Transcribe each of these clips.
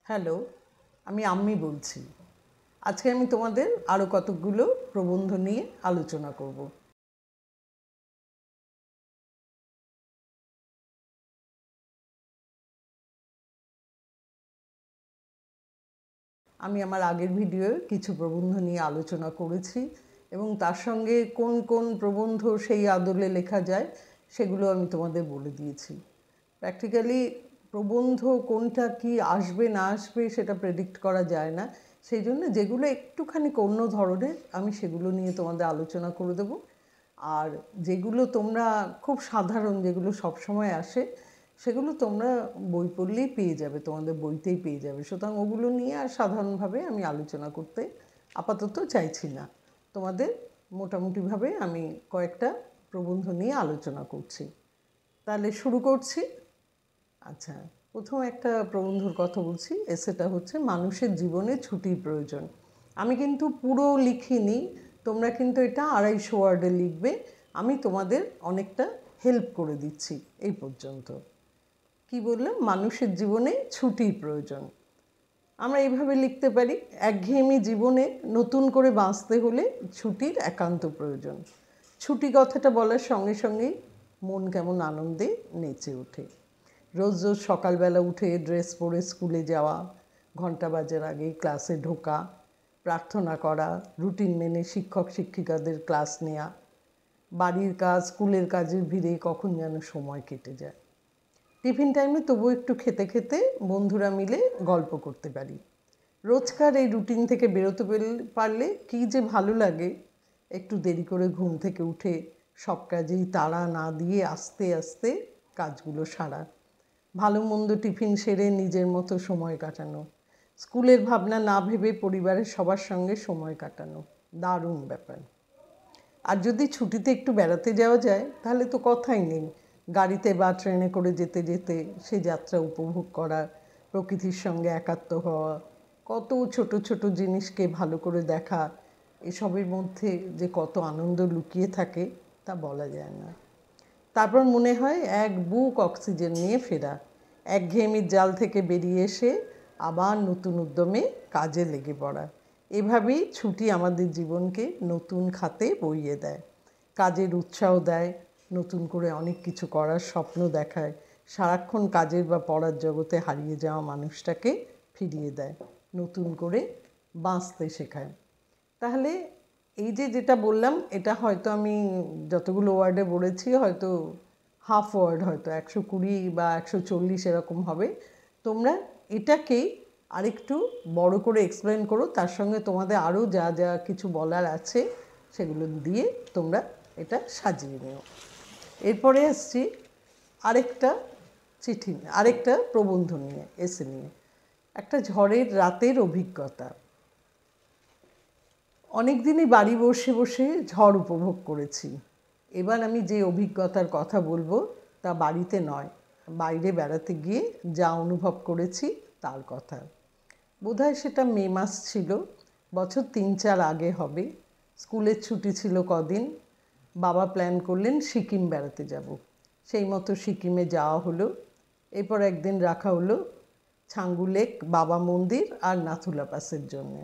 Hello, আমি আম্মি বলছি। আজকে আমি তোমাদের আরও কতকগুলো প্রবন্ধ নিয়ে আলোচনা করব। আমি আমার আগের ভিডিওয়ে কিছু প্রবন্ধ নিয়ে আলোচনা করেছি এবং তার সঙ্গে কোন কোন প্রবন্ধ সেই আদলে লেখা যায় সেগুলো আমি তোমাদের বলে দিয়েছি। প্র্যাকটিক্যালি প্রবন্ধ কোনটা কি আসবে না আসবে সেটা প্রেডিক্ট করা যায় না, সেই জন্য যেগুলো একটুখানি অন্য ধরনের আমি সেগুলো নিয়ে তোমাদের আলোচনা করে দেবো। আর যেগুলো তোমরা খুব সাধারণ, যেগুলো সবসময় আসে, সেগুলো তোমরা বই পড়লেই পেয়ে যাবে, তোমাদের বইতেই পেয়ে যাবে। সুতরাং ওগুলো নিয়ে আর সাধারণভাবে আমি আলোচনা করতে আপাতত চাইছি না। তোমাদের মোটামুটিভাবে আমি কয়েকটা প্রবন্ধ নিয়ে আলোচনা করছি। তাহলে শুরু করছি। আচ্ছা, প্রথম একটা প্রবন্ধর কথা বলছি। এসেটা হচ্ছে মানুষের জীবনে ছুটির প্রয়োজন। আমি কিন্তু পুরো লিখিনি, তোমরা কিন্তু এটা 250 ওয়ার্ডে লিখবে। আমি তোমাদের অনেকটা হেল্প করে দিচ্ছি এই পর্যন্ত। কি বললাম? মানুষের জীবনে ছুটির প্রয়োজন। আমরা এইভাবে লিখতে পারি, একঘেয়েমি জীবনে নতুন করে বাঁচতে হলে ছুটির একান্ত প্রয়োজন। ছুটি কথাটা বলার সঙ্গে সঙ্গেই মন কেমন আনন্দে নেচে ওঠে। রোজ রোজ সকালবেলা উঠে ড্রেস পরে স্কুলে যাওয়া, ঘন্টা বাজার আগেই ক্লাসে ঢোকা, প্রার্থনা করা, রুটিন মেনে শিক্ষক শিক্ষিকাদের ক্লাস নেওয়া, বাড়ির কাজ স্কুলের কাজের ভিড়ে কখন যেন সময় কেটে যায়। টিফিন টাইমে তবু একটু খেতে খেতে বন্ধুরা মিলে গল্প করতে পারি। রোজকার এই রুটিন থেকে বেরোতে পারলে কী যে ভালো লাগে। একটু দেরি করে ঘুম থেকে উঠে সব কাজেই তাড়া না দিয়ে আস্তে আস্তে কাজগুলো সারা, ভালো মন্দ টিফিন সেরে নিজের মতো সময় কাটানো, স্কুলের ভাবনা না ভেবে পরিবারের সবার সঙ্গে সময় কাটানো, দারুণ ব্যাপার। আর যদি ছুটিতে একটু বেড়াতে যাওয়া যায় তাহলে তো কথাই নেই। গাড়িতে বা ট্রেনে করে যেতে যেতে সে যাত্রা উপভোগ করা, প্রকৃতির সঙ্গে একাত্ম হওয়া, কত ছোট ছোট জিনিসকে ভালো করে দেখা, এসবের মধ্যে যে কত আনন্দ লুকিয়ে থাকে তা বলা যায় না। তারপর মনে হয় এক বুক অক্সিজেন নিয়ে ফেরা, একঘেয়েমির জাল থেকে বেরিয়ে এসে আবার নতুন উদ্যমে কাজে লেগে পড়া। এভাবেই ছুটি আমাদের জীবনকে নতুন খাতে বইয়ে দেয়, কাজের উৎসাহ দেয়, নতুন করে অনেক কিছু করার স্বপ্ন দেখায়, সারাক্ষণ কাজের বা পড়ার জগতে হারিয়ে যাওয়া মানুষটাকে ফিরিয়ে দেয়, নতুন করে বাঁচতে শেখায়। তাহলে এই যে যেটা বললাম, এটা হয়তো আমি যতগুলো ওয়ার্ডে বলেছি হয়তো হাফ ওয়ার্ড, হয়তো 120 বা 140 এরকম হবে। তোমরা এটাকেই আরেকটু বড় করে এক্সপ্লেন করো, তার সঙ্গে তোমাদের আরও যা যা কিছু বলার আছে সেগুলো দিয়ে তোমরা এটা সাজিয়ে নিও। এরপরে আসছি আরেকটা চিঠি, আরেকটা প্রবন্ধ নিয়ে, এসে নিয়ে, একটা ঝড়ের রাতের অভিজ্ঞতা। অনেক দিনই বাড়ি বসে বসে ঝড় উপভোগ করেছি। এবার আমি যে অভিজ্ঞতার কথা বলবো তা বাড়িতে নয়, বাইরে বেড়াতে গিয়ে যা অনুভব করেছি তার কথা। বোধহয় সেটা মে মাস ছিল, বছর 3-4 আগে হবে। স্কুলের ছুটি ছিল কদিন। বাবা প্ল্যান করলেন সিকিম বেড়াতে যাব। সেই মতো সিকিমে যাওয়া হলো। এরপর একদিন রাখা হলো ছাঙ্গু লেক, বাবা মন্দির আর নাথুলা পাসের জন্যে।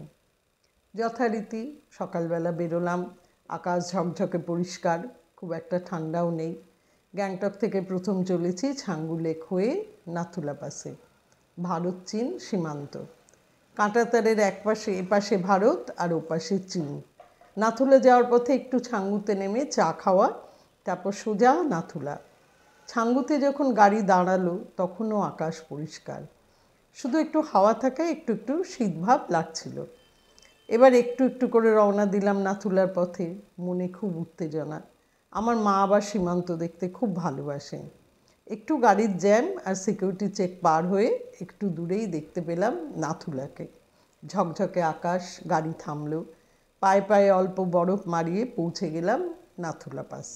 যথারীতি সকালবেলা বেরোলাম, আকাশ ঝকঝকে পরিষ্কার, খুব একটা ঠান্ডাও নেই। গ্যাংটক থেকে প্রথম চলেছি ছাঙ্গু লেক হয়ে নাথুলা পাসে, ভারত চীন সীমান্ত। কাঁটাতারের একপাশে এপাশে ভারত আর ওপাশে চীন। নাথুলা যাওয়ার পথে একটু ছাঙ্গুতে নেমে চা খাওয়া, তারপর সোজা নাথুলা। ছাঙ্গুতে যখন গাড়ি দাঁড়ালো তখনও আকাশ পরিষ্কার, শুধু একটু হাওয়া থাকায় একটু একটু শীতভাব লাগছিল। এবার একটু একটু করে রওনা দিলাম নাথুলার পথে, মনে খুব উত্তেজনা। আমার মা আবার সীমান্ত দেখতে খুব ভালোবাসেন। একটু গাড়ির জ্যাম আর সিকিউরিটি চেক পার হয়ে একটু দূরেই দেখতে পেলাম নাথুলাকে। ঝকঝকে আকাশ, গাড়ি থামলো, পায়ে পায়ে অল্প বরফ মারিয়ে পৌঁছে গেলাম নাথুলা পাস।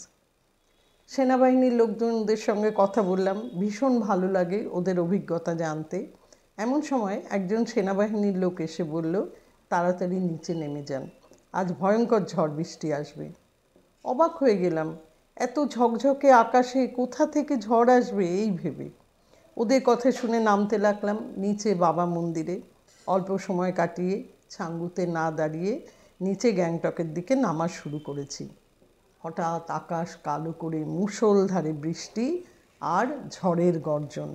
সেনাবাহিনীর লোকজনদের সঙ্গে কথা বললাম, ভীষণ ভালো লাগে ওদের অভিজ্ঞতা জানতে। এমন সময় একজন সেনাবাহিনীর লোক এসে বলল, তাড়াতাড়ি নিচে নেমে যান, আজ ভয়ঙ্কর ঝড় বৃষ্টি আসবে। অবাক হয়ে গেলাম, এত ঝকঝকে আকাশে কোথা থেকে ঝড় আসবে এই ভেবে। ওদের কথা শুনে নামতে লাগলাম নিচে বাবা মন্দিরে। অল্প সময় কাটিয়ে ছাঙ্গুতে না দাঁড়িয়ে নিচে গ্যাংটকের দিকে নামা শুরু করেছি। হঠাৎ আকাশ কালো করে মুষলধারে বৃষ্টি আর ঝড়ের গর্জন।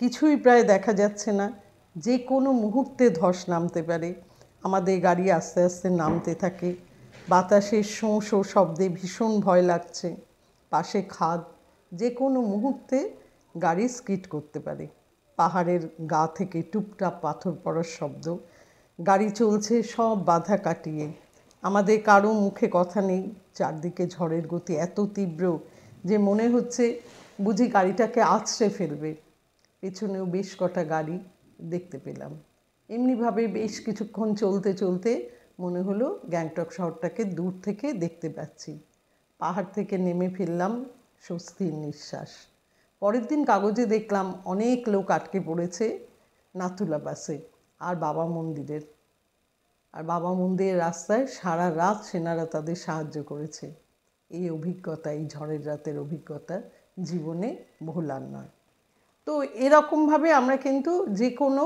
কিছুই প্রায় দেখা যাচ্ছে না, যে কোনো মুহূর্তে ধস নামতে পারে। আমাদের গাড়ি আস্তে আস্তে নামতে থাকে। বাতাসের শোঁ শোঁ শব্দে ভীষণ ভয় লাগছে। পাশে খাদ, যে কোনো মুহূর্তে গাড়ি স্কিড করতে পারে। পাহাড়ের গা থেকে টুপটাপ পাথর পড়ার শব্দ। গাড়ি চলছে সব বাধা কাটিয়ে। আমাদের কারো মুখে কথা নেই। চারদিকে ঝড়ের গতি এত তীব্র যে মনে হচ্ছে বুঝি গাড়িটাকে আছড়ে ফেলবে। পেছনেও বেশ কটা গাড়ি দেখতে পেলাম। এমনিভাবে বেশ কিছুক্ষণ চলতে চলতে মনে হলো গ্যাংটক শহরটাকে দূর থেকে দেখতে পাচ্ছি। পাহাড় থেকে নেমে ফেললাম স্বস্তির নিঃশ্বাস। পরের দিন কাগজে দেখলাম অনেক লোক আটকে পড়েছে নাথুলা পাসে আর বাবা মন্দিরের রাস্তায় সারা রাত সেনারা তাদের সাহায্য করেছে। এই অভিজ্ঞতা, এই ঝড়ের রাতের অভিজ্ঞতা জীবনে ভোলার নয়। তো এরকমভাবে আমরা কিন্তু যে কোনো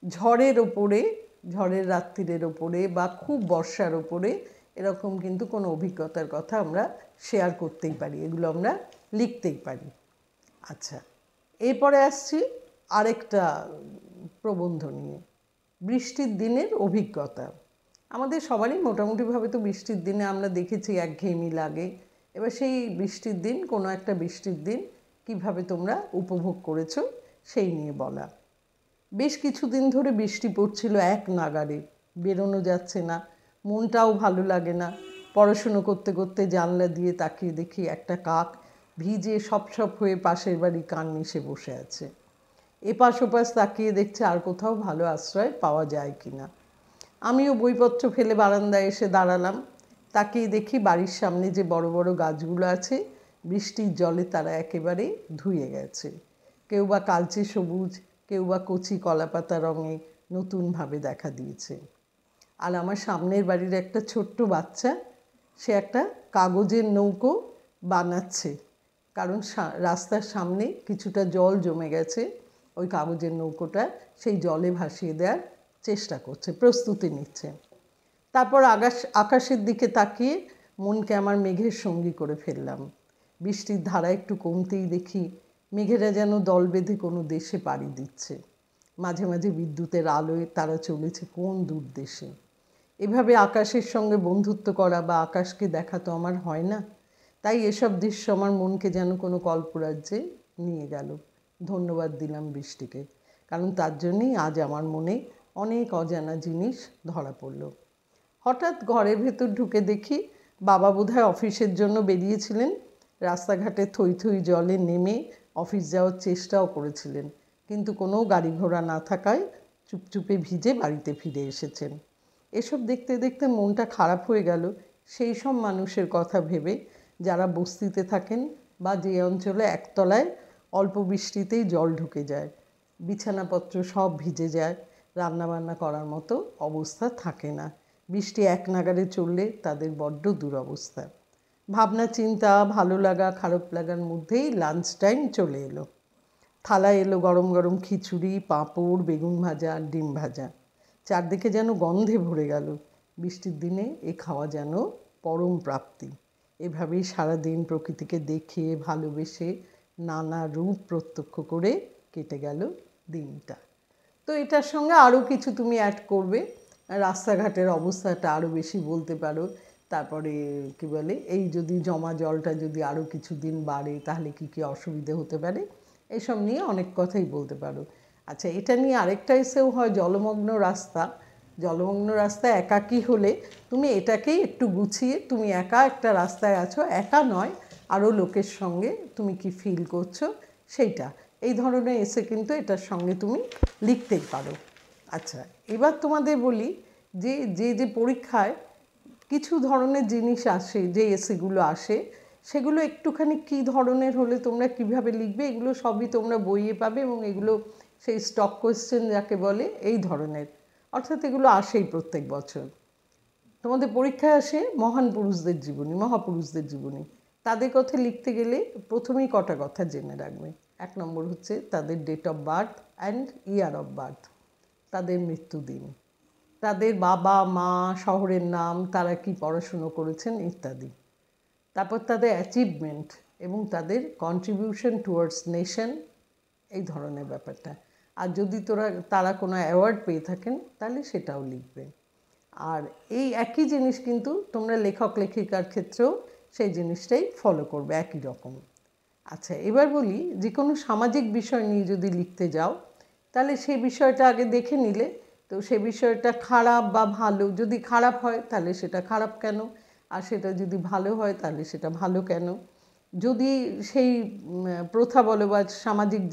ঝড়ের ওপরে, ঝড়ের রাত্রির ওপরে বা খুব বর্ষার ওপরে এরকম কিন্তু কোনো অভিজ্ঞতার কথা আমরা শেয়ার করতেই পারি, এগুলো আমরা লিখতেই পারি। আচ্ছা, এরপরে আসছি আরেকটা প্রবন্ধ নিয়ে, বৃষ্টির দিনের অভিজ্ঞতা। আমাদের সবারই মোটামুটিভাবে তো বৃষ্টির দিনে আমরা দেখেছি একঘেয়েমি লাগে। এবার সেই বৃষ্টির দিন, কোনো একটা বৃষ্টির দিন কিভাবে তোমরা উপভোগ করেছো সেই নিয়ে বলা। বেশ কিছুদিন ধরে বৃষ্টি পড়ছিল এক নাগাড়ে, বেরোনো যাচ্ছে না, মনটাও ভালো লাগে না। পড়াশুনো করতে করতে জানলা দিয়ে তাকিয়ে দেখি একটা কাক ভিজে সপ হয়ে পাশের বাড়ি কান মিশে বসে আছে। এপাশ ওপাশ তাকিয়ে দেখছে আর কোথাও ভালো আশ্রয় পাওয়া যায় কি না। আমিও বইপত্র ফেলে বারান্দায় এসে দাঁড়ালাম। তাকিয়ে দেখি বাড়ির সামনে যে বড় বড় গাছগুলো আছে বৃষ্টির জলে তারা একেবারে ধুয়ে গেছে। কেউ বা কালচে সবুজ, কেউ বা কচি কলাপাতা রঙে নতুনভাবে দেখা দিয়েছে। আর আমার সামনের বাড়ির একটা ছোট্ট বাচ্চা, সে একটা কাগজের নৌকো বানাচ্ছে, কারণ রাস্তার সামনে কিছুটা জল জমে গেছে। ওই কাগজের নৌকোটা সেই জলে ভাসিয়ে দেওয়ার চেষ্টা করছে, প্রস্তুতি নিচ্ছে। তারপর আকাশের দিকে তাকিয়ে মনকে আমার মেঘের সঙ্গী করে ফেললাম। বৃষ্টির ধারা একটু কমতেই দেখি মেঘেরা যেন দল বেঁধে কোনো দেশে পাড়ি দিচ্ছে। মাঝে মাঝে বিদ্যুতের আলোয় তারা চলেছে কোন দূর দেশে। এভাবে আকাশের সঙ্গে বন্ধুত্ব করা বা আকাশকে দেখা তো আমার হয় না, তাই এসব দৃশ্য আমার মনকে যেন কোনো কল্পরাজ্যে নিয়ে গেল। ধন্যবাদ দিলাম বৃষ্টিকে, কারণ তার জন্যই আজ আমার মনে অনেক অজানা জিনিস ধরা পড়ল। হঠাৎ ঘরের ভেতর ঢুকে দেখি বাবা বোধহয় অফিসের জন্য বেরিয়েছিলেন। রাস্তাঘাটে থই থই জলে নেমে অফিস যাওয়ার চেষ্টাও করেছিলেন, কিন্তু কোনো গাড়ি ঘোড়া না থাকায় চুপচুপে ভিজে বাড়িতে ফিরে এসেছেন। এসব দেখতে দেখতে মনটা খারাপ হয়ে গেল সেই সব মানুষের কথা ভেবে যারা বস্তিতে থাকেন বা যে অঞ্চলে একতলায় অল্প বৃষ্টিতেই জল ঢুকে যায়, বিছানাপত্র সব ভিজে যায়, রান্নাবান্না করার মতো অবস্থা থাকে না। বৃষ্টি এক নাগাড়ে চললে তাদের বড্ড দুরবস্থা। ভাবনা চিন্তা, ভালো লাগা খারাপ লাগার মধ্যেই লাঞ্চ টাইম চলে এলো। থালায় এলো গরম গরম খিচুড়ি, পাঁপড়, বেগুন ভাজা আর ডিম ভাজা। চারদিকে যেন গন্ধে ভরে গেল। বৃষ্টির দিনে এ খাওয়া যেন পরম প্রাপ্তি। এভাবেই সারাদিন প্রকৃতিকে দেখে ভালোবেসে নানা রূপ প্রত্যক্ষ করে কেটে গেল দিনটা। তো এটার সঙ্গে আরও কিছু তুমি অ্যাড করবে, রাস্তাঘাটের অবস্থাটা আরও বেশি বলতে পারো। তারপরে কি বলে, এই যদি জমা জলটা যদি আরও কিছু দিন বাড়ে তাহলে কি কি অসুবিধে হতে পারে, এইসব নিয়ে অনেক কথাই বলতে পারো। আচ্ছা, এটা নিয়ে আরেকটা এসেও হয়, জলমগ্ন রাস্তা। জলমগ্ন রাস্তায় একাকী হলে তুমি এটাকেই একটু গুছিয়ে, তুমি একা একটা রাস্তায় আছো, একা নয় আরও লোকের সঙ্গে তুমি কি ফিল করছো সেইটা, এই ধরনের এসে কিন্তু এটার সঙ্গে তুমি লিখতেই পারো। আচ্ছা, এবার তোমাদের বলি যে যে যে পরীক্ষায় কিছু ধরনের জিনিস আসে, যে এসেগুলো আসে সেগুলো একটুখানি কী ধরনের হলে তোমরা কিভাবে লিখবে, এগুলো সবই তোমরা বইয়ে পাবে এবং এগুলো সেই স্টক কোয়েশ্চেন যাকে বলে এই ধরনের, অর্থাৎ এগুলো আসেই প্রত্যেক বছর। তোমাদের পরীক্ষায় আসে মহান পুরুষদের জীবনী, মহাপুরুষদের জীবনী, তাদের কথা লিখতে গেলে প্রথমেই কটা কথা জেনে রাখবে। 1 নম্বর হচ্ছে তাদের date of birth and year of birth, তাদের মৃত্যুদিন, তাদের বাবা মা, শহরের নাম, তারা কি পড়াশুনো করেছেন ইত্যাদি। তারপর তাদের অ্যাচিভমেন্ট এবং তাদের কন্ট্রিবিউশন টুয়ার্ডস নেশন, এই ধরনের ব্যাপারটা। আর যদি তারা কোনো অ্যাওয়ার্ড পেয়ে থাকেন তাহলে সেটাও লিখবে। আর এই একই জিনিস কিন্তু তোমরা লেখক লেখিকার ক্ষেত্রেও সেই জিনিসটাই ফলো করবে, একই রকম। আচ্ছা, এবার বলি, যে কোনো সামাজিক বিষয় নিয়ে যদি লিখতে যাও তাহলে সেই বিষয়টা আগে দেখে নিলে, তো সে বিষয়টা খারাপ বা ভালো, যদি খারাপ হয় তাহলে সেটা খারাপ কেন, আর সেটা যদি ভালো হয় তাহলে সেটা ভালো কেন। যদি সেই প্রথা বলো বা সামাজিক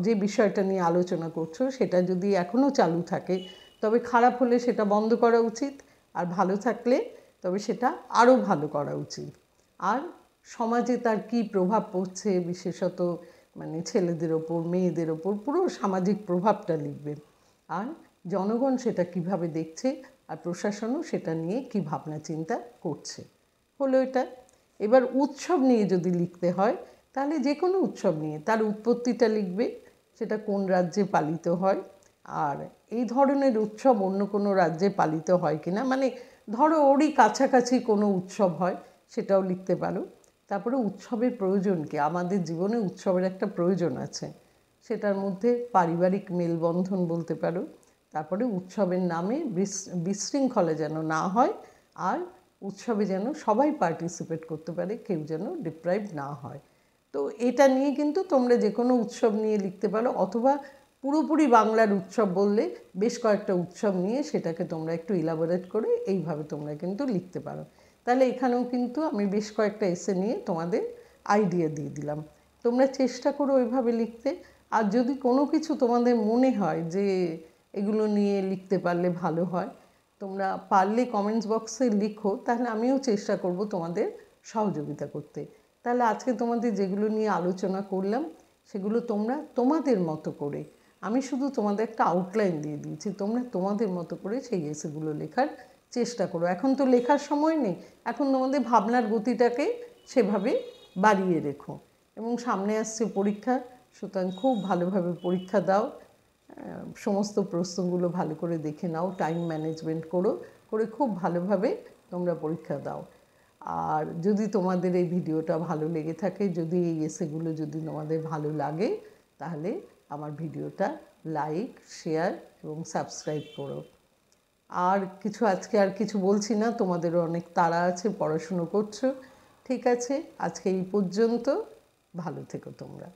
যে বিষয়টা নিয়ে আলোচনা করছো সেটা যদি এখনও চালু থাকে, তবে খারাপ হলে সেটা বন্ধ করা উচিত, আর ভালো থাকলে তবে সেটা আরও ভালো করা উচিত। আর সমাজে তার কী প্রভাব পড়ছে, বিশেষত মানে ছেলেদের ওপর, মেয়েদের ওপর, পুরো সামাজিক প্রভাবটা লিখবেন। আর জনগণ সেটা কিভাবে দেখছে, আর প্রশাসনও সেটা নিয়ে কী ভাবনা চিন্তা করছে। হলো এটা। এবার উৎসব নিয়ে যদি লিখতে হয় তাহলে যে কোনো উৎসব নিয়ে তার উৎপত্তিটা লিখবে, সেটা কোন রাজ্যে পালিত হয়, আর এই ধরনের উৎসব অন্য কোনো রাজ্যে পালিত হয় কিনা, মানে ধরো ওরই কাছাকাছি কোনো উৎসব হয় সেটাও লিখতে পারো। তারপরে উৎসবের প্রয়োজন কি, আমাদের জীবনে উৎসবের একটা প্রয়োজন আছে, সেটার মধ্যে পারিবারিক মেলবন্ধন বলতে পারো। তারপরে উৎসবের নামে বিশৃঙ্খলা যেন না হয়, আর উৎসবে যেন সবাই পার্টিসিপেট করতে পারে, কেউ যেন ডিপ্রাইভ না হয়। তো এটা নিয়ে কিন্তু তোমরা যে কোনো উৎসব নিয়ে লিখতে পারো, অথবা পুরোপুরি বাংলার উৎসব বললে বেশ কয়েকটা উৎসব নিয়ে সেটাকে তোমরা একটু ইলাবোরেট করে এইভাবে তোমরা কিন্তু লিখতে পারো। তাহলে এখানেও কিন্তু আমি বেশ কয়েকটা এসে নিয়ে তোমাদের আইডিয়া দিয়ে দিলাম। তোমরা চেষ্টা করো ওইভাবে লিখতে। আর যদি কোনো কিছু তোমাদের মনে হয় যে এগুলো নিয়ে লিখতে পারলে ভালো হয়, তোমরা পারলে কমেন্টস বক্সে লিখো, তাহলে আমিও চেষ্টা করব তোমাদের সহযোগিতা করতে। তাহলে আজকে তোমাদের যেগুলো নিয়ে আলোচনা করলাম সেগুলো তোমরা তোমাদের মতো করে, আমি শুধু তোমাদের একটা আউটলাইন দিয়ে দিয়েছি, তোমরা তোমাদের মতো করে সেই এসেগুলো লেখার চেষ্টা করো। এখন তো লেখার সময় নেই, এখন তোমাদের ভাবনার গতিটাকে সেভাবে বাড়িয়ে রেখো। এবং সামনে আসছে পরীক্ষা, সুতরাং খুব ভালোভাবে পরীক্ষা দাও, সমস্ত প্রশ্নগুলো ভালো করে দেখে নাও, টাইম ম্যানেজমেন্ট করে খুব ভালোভাবে তোমরা পরীক্ষা দাও। আর যদি তোমাদের এই ভিডিওটা ভালো লেগে থাকে, যদি এই এসেগুলো যদি তোমাদের ভালো লাগে, তাহলে আমার ভিডিওটা লাইক, শেয়ার এবং সাবস্ক্রাইব করো। আর আজকে আর কিছু বলছি না, তোমাদেরও অনেক তাড়া আছে, পড়াশুনো করছো। ঠিক আছে, আজকে এই পর্যন্ত। ভালো থেকো তোমরা।